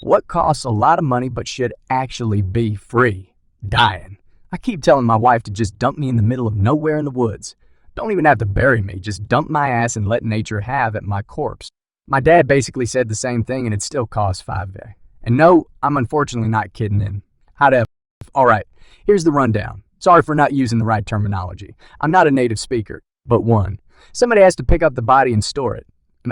What costs a lot of money but should actually be free? Dying. I keep telling my wife to just dump me in the middle of nowhere in the woods. Don't even have to bury me, just dump my ass and let nature have at my corpse. My dad basically said the same thing and it still costs $5. And no, I'm unfortunately not kidding in. How the Alright, here's the rundown. Sorry for not using the right terminology. I'm not a native speaker. But 1. Somebody has to pick up the body and store it.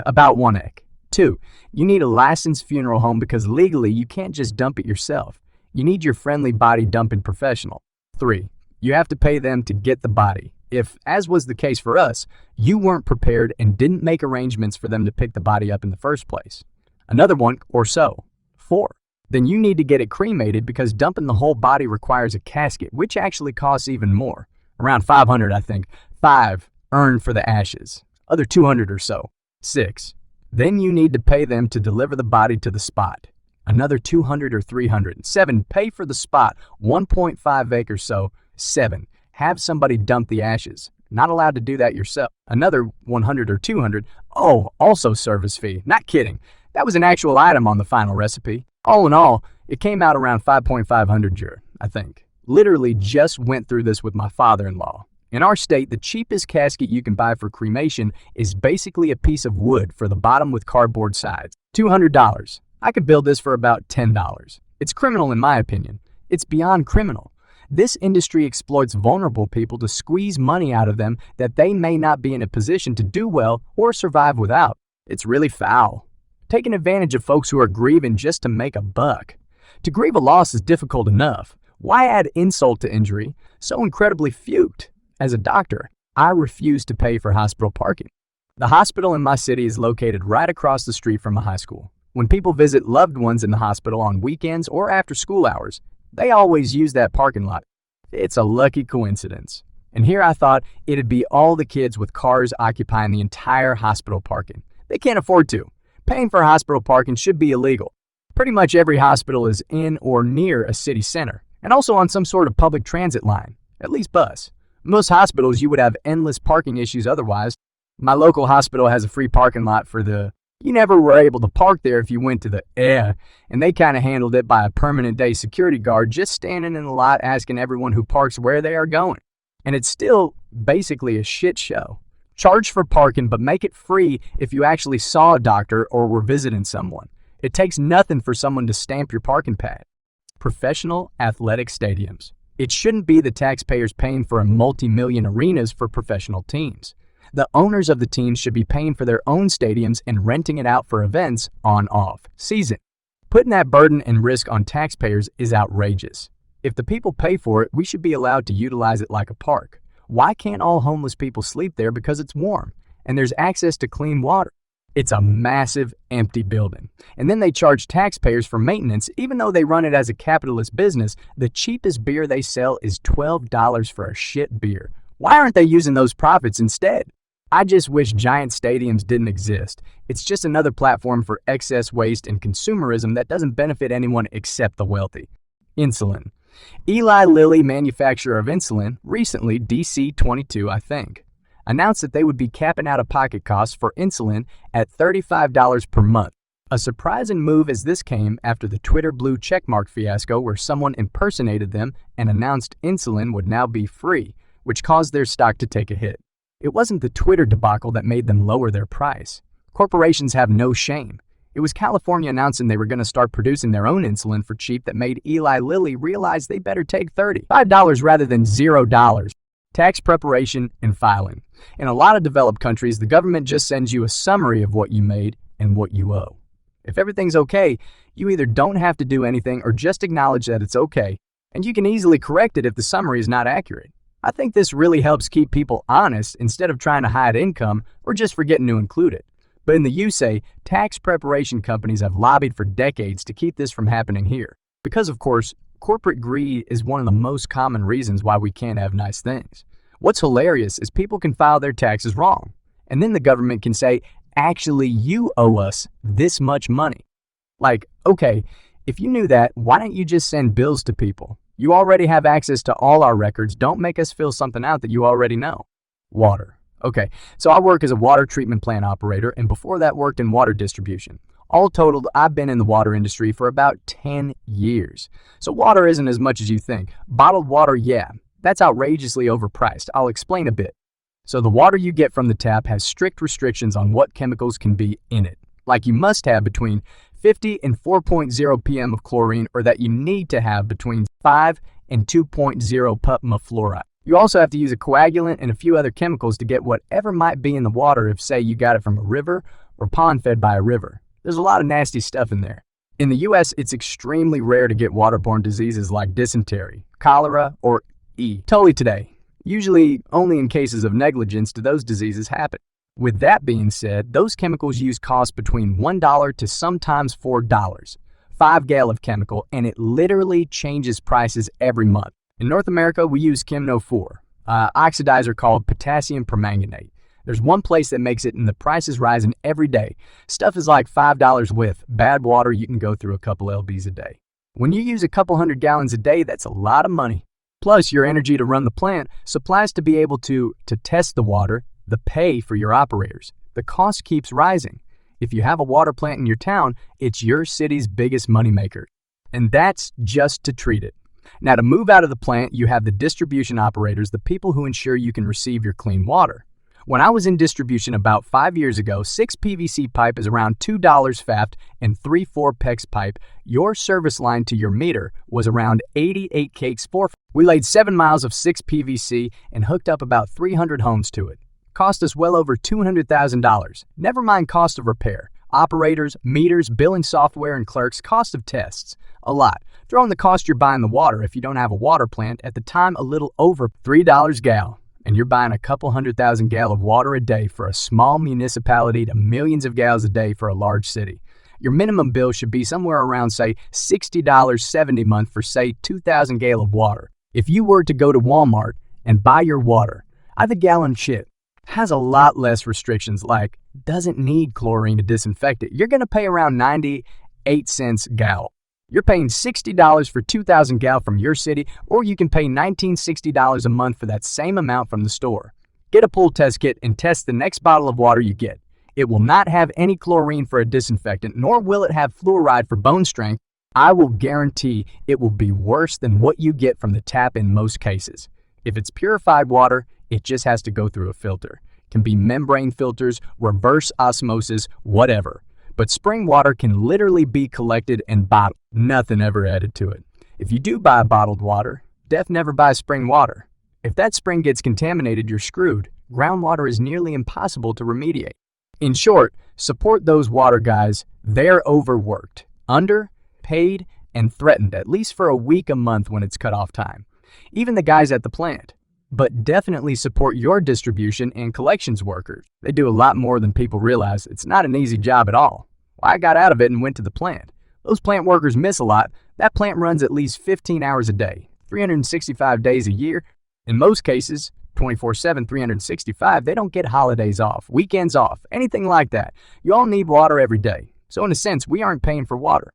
About 1 ek. 2. You need a licensed funeral home because legally you can't just dump it yourself. You need your friendly body dumping professional. 3. You have to pay them to get the body. If, as was the case for us, you weren't prepared and didn't make arrangements for them to pick the body up in the first place. Another 1 or so. 4. Then you need to get it cremated because dumping the whole body requires a casket, which actually costs even more. Around $500, I think. 5. Earn for the ashes. Other $200 or so. 6. Then you need to pay them to deliver the body to the spot. Another $200 or $300. 7. Pay for the spot. 1.5 acres or so. 7. Have somebody dump the ashes. Not allowed to do that yourself. Another $100 or $200. Oh, also service fee. Not kidding. That was an actual item on the final recipe. All in all, it came out around 5,500, I think. Literally just went through this with my father-in-law. In our state, the cheapest casket you can buy for cremation is basically a piece of wood for the bottom with cardboard sides. $200. I could build this for about $10. It's criminal in my opinion. It's beyond criminal. This industry exploits vulnerable people to squeeze money out of them that they may not be in a position to do well or survive without. It's really foul. Taking advantage of folks who are grieving just to make a buck. To grieve a loss is difficult enough. Why add insult to injury? So incredibly fuked. As a doctor, I refuse to pay for hospital parking. The hospital in my city is located right across the street from a high school. When people visit loved ones in the hospital on weekends or after school hours, they always use that parking lot. It's a lucky coincidence. And here I thought it'd be all the kids with cars occupying the entire hospital parking. They can't afford to. Paying for hospital parking should be illegal. Pretty much every hospital is in or near a city center, and also on some sort of public transit line, at least bus. Most hospitals, you would have endless parking issues otherwise. My local hospital has a free parking lot for you never were able to park there if you went to and they kind of handled it by a permanent day security guard just standing in the lot asking everyone who parks where they are going. And it's still basically a shit show. Charge for parking, but make it free if you actually saw a doctor or were visiting someone. It takes nothing for someone to stamp your parking pad. Professional athletic stadiums. It shouldn't be the taxpayers paying for a multi-million arenas for professional teams. The owners of the teams should be paying for their own stadiums and renting it out for events on-off season. Putting that burden and risk on taxpayers is outrageous. If the people pay for it, we should be allowed to utilize it like a park. Why can't all homeless people sleep there because it's warm and there's access to clean water? It's a massive empty building. And then they charge taxpayers for maintenance even though they run it as a capitalist business. The cheapest beer they sell is $12 for a shit beer. Why aren't they using those profits instead? I just wish giant stadiums didn't exist. It's just another platform for excess waste and consumerism that doesn't benefit anyone except the wealthy. Insulin. Eli Lilly, manufacturer of insulin, recently, DC22 I think, announced that they would be capping out-of-pocket costs for insulin at $35 per month. A surprising move as this came after the Twitter blue checkmark fiasco where someone impersonated them and announced insulin would now be free, which caused their stock to take a hit. It wasn't the Twitter debacle that made them lower their price. Corporations have no shame. It was California announcing they were going to start producing their own insulin for cheap that made Eli Lilly realize they better take $35 rather than $0. Tax preparation and filing. In a lot of developed countries, the government just sends you a summary of what you made and what you owe. If everything's okay, you either don't have to do anything or just acknowledge that it's okay, and you can easily correct it if the summary is not accurate. I think this really helps keep people honest instead of trying to hide income or just forgetting to include it. But in the USA, tax preparation companies have lobbied for decades to keep this from happening here. Because, of course, corporate greed is one of the most common reasons why we can't have nice things. What's hilarious is people can file their taxes wrong, and then the government can say, actually, you owe us this much money. Like, okay, if you knew that, why don't you just send bills to people? You already have access to all our records. Don't make us fill something out that you already know. Water. Okay, so I work as a water treatment plant operator, and before that worked in water distribution. All totaled, I've been in the water industry for about 10 years. So water isn't as much as you think. Bottled water, yeah, that's outrageously overpriced. I'll explain a bit. So the water you get from the tap has strict restrictions on what chemicals can be in it. Like you must have between 50 and 4.0 ppm of chlorine, or that you need to have between 5 and 2.0 ppm of fluoride. You also have to use a coagulant and a few other chemicals to get whatever might be in the water if, say, you got it from a river or pond fed by a river. There's a lot of nasty stuff in there. In the US, it's extremely rare to get waterborne diseases like dysentery, cholera, or E. coli today. Usually, only in cases of negligence do those diseases happen. With that being said, those chemicals used cost between $1 to sometimes $4. 5 gal of chemical, and it literally changes prices every month. In North America, we use Chemno 4, oxidizer called potassium permanganate. There's one place that makes it, and the price is rising every day. Stuff is like $5 with bad water. You can go through a couple lbs a day. When you use a couple 100 gallons a day, that's a lot of money. Plus, your energy to run the plant, supplies to be able to test the water, the pay for your operators. The cost keeps rising. If you have a water plant in your town, it's your city's biggest moneymaker. And that's just to treat it. Now, to move out of the plant, you have the distribution operators, the people who ensure you can receive your clean water. When I was in distribution about 5 years ago, 6 PVC pipe is around $2 FAFT, and 3/4 PEX pipe, your service line to your meter, was around 88 cakes for. We laid 7 miles of 6 PVC and hooked up about 300 homes to it. Cost us well over $200,000. Never mind cost of repair, operators, meters, billing software, and clerks, cost of tests. A lot. Throw in the cost you're buying the water if you don't have a water plant, at the time a little over $3 gal. And you're buying a couple 100,000 gal of water a day for a small municipality to millions of gals a day for a large city. Your minimum bill should be somewhere around, say, $60.70 a month for, say, 2,000 gal of water. If you were to go to Walmart and buy your water, the gallon shit has a lot less restrictions, like doesn't need chlorine to disinfect it. You're going to pay around 98 cents gal. You're paying $60 for 2,000 gal from your city, or you can pay $1960 a month for that same amount from the store. Get a pool test kit and test the next bottle of water you get. It will not have any chlorine for a disinfectant, nor will it have fluoride for bone strength. I will guarantee it will be worse than what you get from the tap in most cases. If it's purified water, it just has to go through a filter. It can be membrane filters, reverse osmosis, whatever. But spring water can literally be collected and bottled. Nothing ever added to it. If you do buy bottled water, never buy spring water. If that spring gets contaminated, you're screwed. Groundwater is nearly impossible to remediate. In short, support those water guys. They're overworked, underpaid, and threatened, at least for a week a month when it's cutoff time. Even the guys at the plant. But definitely support your distribution and collections workers. They do a lot more than people realize. It's not an easy job at all. I got out of it and went to the plant. Those plant workers miss a lot. That plant runs at least 15 hours a day, 365 days a year. In most cases, 24/7, 365, they don't get holidays off, weekends off, anything like that. You all need water every day. So in a sense, we aren't paying for water.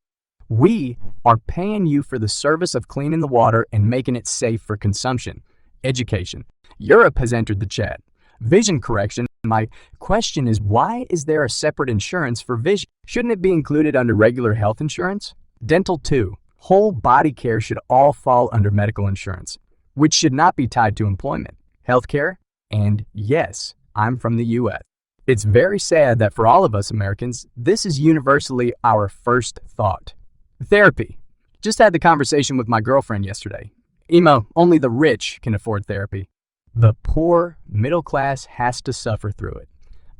We are paying you for the service of cleaning the water and making it safe for consumption. Education. Europe has entered the chat. Vision correction. My question is, why is there a separate insurance for vision? Shouldn't it be included under regular health insurance? Dental too. Whole body care should all fall under medical insurance, which should not be tied to employment, healthcare, and yes, I'm from the US. It's very sad that for all of us Americans, this is universally our first thought. Therapy. Just had the conversation with my girlfriend yesterday. Emo, only the rich can afford therapy. The poor middle class has to suffer through it.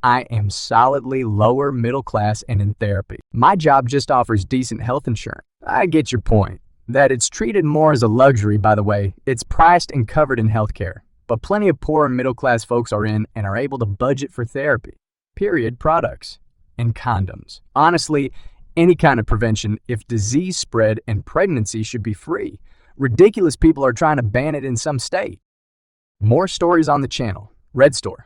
I am solidly lower middle class and in therapy. My job just offers decent health insurance. I get your point. That it's treated more as a luxury, by the way. It's priced and covered in healthcare. But plenty of poor and middle class folks are in and are able to budget for therapy. Period. Products and condoms. Honestly, any kind of prevention, if disease spread and pregnancy, should be free. Ridiculous people are trying to ban it in some state. More stories on the channel. RedStore.